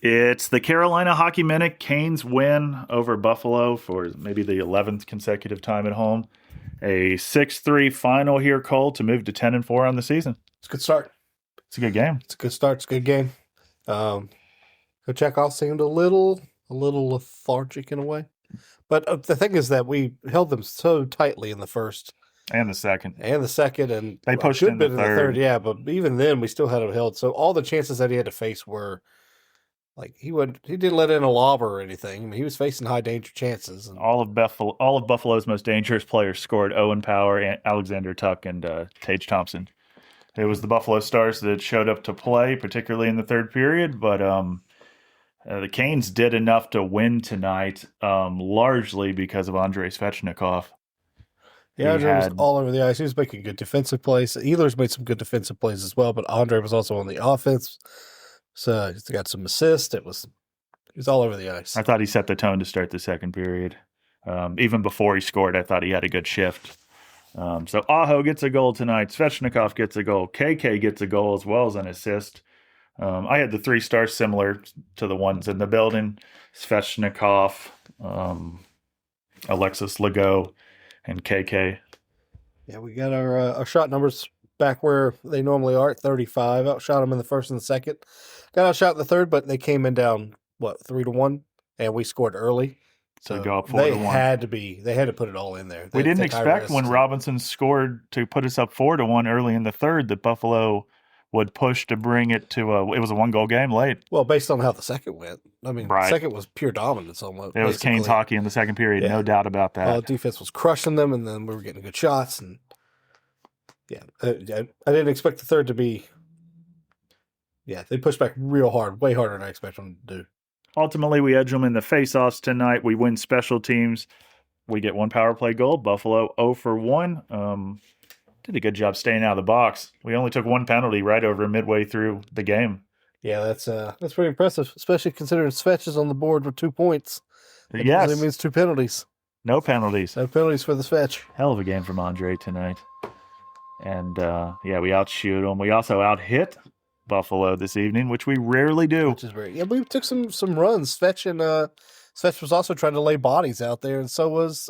It's the Carolina Hockey Minute. Canes win over Buffalo for maybe the 11th consecutive time at home. A 6-3 final here, Cole, to move to 10-4 on the season. It's a good start. It's a good game. It's a good start. It's a good game. Kochetkov seemed a little lethargic in a way. But the thing is that we held them so tightly in the first. And the second. And they pushed in the third. Yeah, but even then we still had them held. So all the chances that he had to face were like he didn't let in a lob or anything. I mean, he was facing high danger chances. And all of Buffalo's most dangerous players scored. Owen Power, Alexander Tuck, and Tage Thompson. It was the Buffalo Stars that showed up to play, particularly in the third period, but the Canes did enough to win tonight, largely because of Andrei Svechnikov. Yeah, Andre was all over the ice. He was making good defensive plays. Ehlers made some good defensive plays as well, but Andre was also on the offense. So he's got some assists. He was all over the ice. I thought he set the tone to start the second period. Even before he scored, I thought he had a good shift. So Aho gets a goal tonight. Svechnikov gets a goal. KK gets a goal as well as an assist. I had the 3 stars similar to the ones in the building. Svechnikov, Alexis Legault, and KK. Yeah, we got our shot numbers back where they normally are at 35. Outshot them in the first and the second. Got outshot in the third, but they came in down, 3-1, and we scored early. So go up 4-1. They had to put it all in there. We didn't expect when Robinson scored to put us up 4-1 early in the third that Buffalo would push to bring it to it was a 1-goal game late. Well, based on how the second went. I mean, right. The second was pure dominance almost. It was Canes hockey in the second period, no doubt about that. Defense was crushing them, and then we were getting good shots. And yeah, I didn't expect the third to be. Yeah, they pushed back real hard, way harder than I expected them to do. Ultimately, we edge them in the face-offs tonight. We win special teams. We get 1 power play goal. Buffalo 0 for 1. Did a good job staying out of the box. We only took 1 penalty right over midway through the game. Yeah, that's pretty impressive, especially considering Svech is on the board with 2 points. Yes. It means 2 penalties. No penalties. No penalties for the Svech. Hell of a game from Andre tonight. And, we outshoot them. We also out-hit Buffalo this evening, which we rarely do. Which is very, we took some runs. Svech was also trying to lay bodies out there, and so was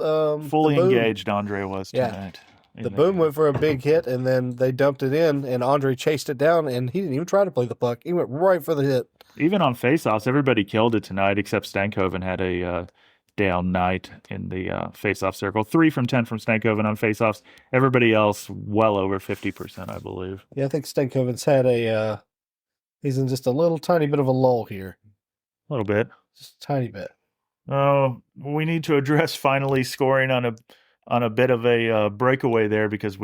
fully engaged. Andre was tonight. The Boom went for a big hit, and then they dumped it in, and Andre chased it down, and he didn't even try to play the puck. He went right for the hit. Even on faceoffs, everybody killed it tonight, except Stankoven had a down night in the faceoff circle. 3 from 10 from Stankoven on faceoffs. Everybody else well over 50%, I believe. Yeah, I think Stankoven's had he's in just a little tiny bit of a lull here. A little bit. Just a tiny bit. Oh, we need to address finally scoring on a bit of a breakaway there, because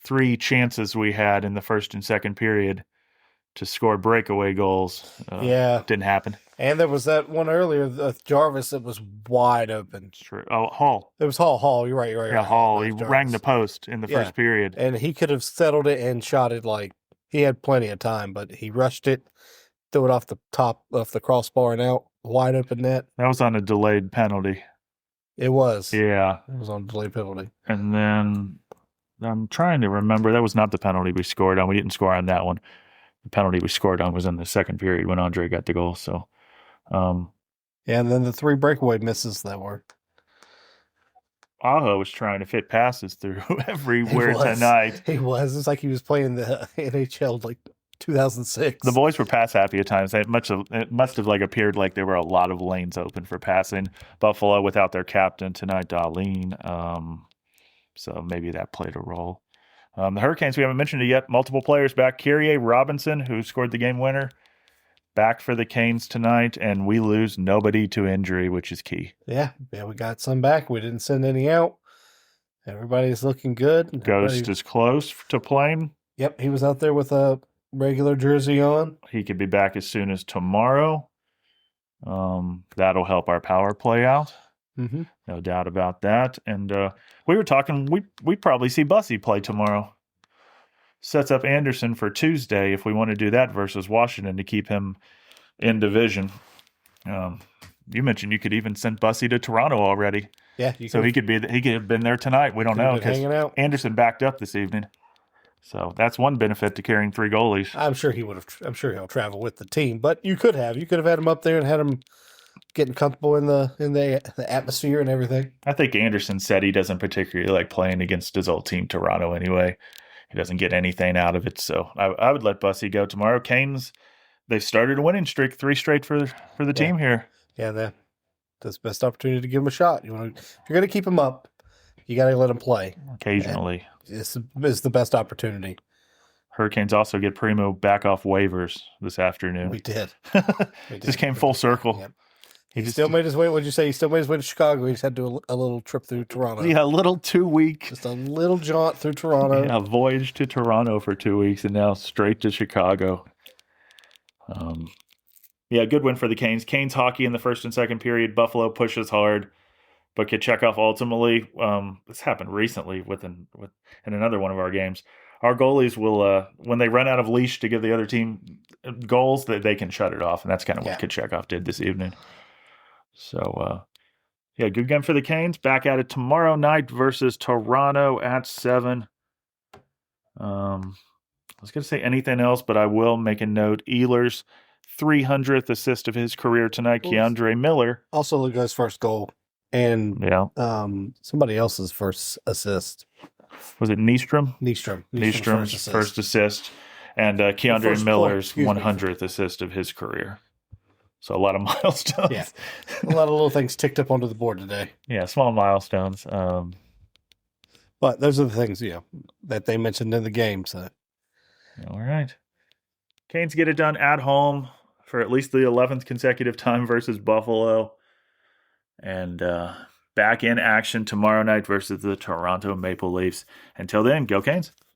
3 chances we had in the first and second period to score breakaway goals. Didn't happen. And there was that one earlier with Jarvis that was wide open. True. Oh, Hall. It was Hall. You're right. Yeah, Hall. He rang the post in the first period. And he could have settled it and shot it he had plenty of time, but he rushed it, threw it off the top of the crossbar and out, wide open net. That was on a delayed penalty. It was. Yeah. It was on a delayed penalty. And then I'm trying to remember. That was not the penalty we scored on. We didn't score on that one. The penalty we scored on was in the second period when Andre got the goal. So, and then the 3 breakaway misses that were. Aho was trying to fit passes through everywhere tonight. He was. It's like he was playing the NHL 2006. The boys were pass happy at times. It must have appeared like there were a lot of lanes open for passing. Buffalo without their captain tonight, Darlene. So maybe that played a role. The Hurricanes, we haven't mentioned it yet. Multiple players back. Kyrie Robinson, who scored the game winner, back for the Canes tonight, and we lose nobody to injury, which is key. Yeah, we got some back. We didn't send any out. Everybody's looking good. Ghost is close to playing. Yep, he was out there with a regular jersey on. He could be back as soon as tomorrow. That'll help our power play out. Mm-hmm. No doubt about that. And we were talking, we probably see Bussy play tomorrow. Sets up Anderson for Tuesday if we want to do that versus Washington to keep him in division. You mentioned you could even send Bussy to Toronto already. Yeah, he could have been there tonight. We don't know because Anderson backed up this evening. So that's one benefit to carrying 3 goalies. I'm sure he would have. I'm sure he'll travel with the team, but you could have had him up there and had him getting comfortable in the atmosphere and everything. I think Anderson said he doesn't particularly like playing against his old team, Toronto, anyway. He doesn't get anything out of it, so I would let Bussy go tomorrow. Canes, they started a winning streak, 3 straight for the team here. Yeah, that's the best opportunity to give him a shot. If you're going to keep him up, you got to let him play Occasionally. This is the best opportunity. Hurricanes also get Primo back off waivers this afternoon. We did. Just came full circle. Yep. He still made his way. What'd you say? He still made his way to Chicago. He just had to do a little trip through Toronto. Yeah, a little 2 week. Just a little jaunt through Toronto. Yeah, voyage to Toronto for 2 weeks and now straight to Chicago. Yeah, good win for the Canes. Canes hockey in the first and second period. Buffalo pushes hard, but Kochetkov ultimately, this happened recently in another one of our games. Our goalies will, when they run out of leash to give the other team goals, they can shut it off, and that's kind of what Kochetkov did this evening. So, yeah, good game for the Canes. Back at it tomorrow night versus Toronto at 7. I was going to say anything else, but I will make a note. Ehlers' 300th assist of his career tonight. Keandre Miller. Also the guy's first goal. And somebody else's first assist. Was it Nystrom? Nystrom's first assist. And Keandre Miller's 100th assist of his career. So a lot of milestones. Yeah, a lot of little things ticked up onto the board today. Yeah, small milestones. But those are the things, that they mentioned in the game. So, all right. Canes get it done at home for at least the 11th consecutive time versus Buffalo. And back in action tomorrow night versus the Toronto Maple Leafs. Until then, go Canes.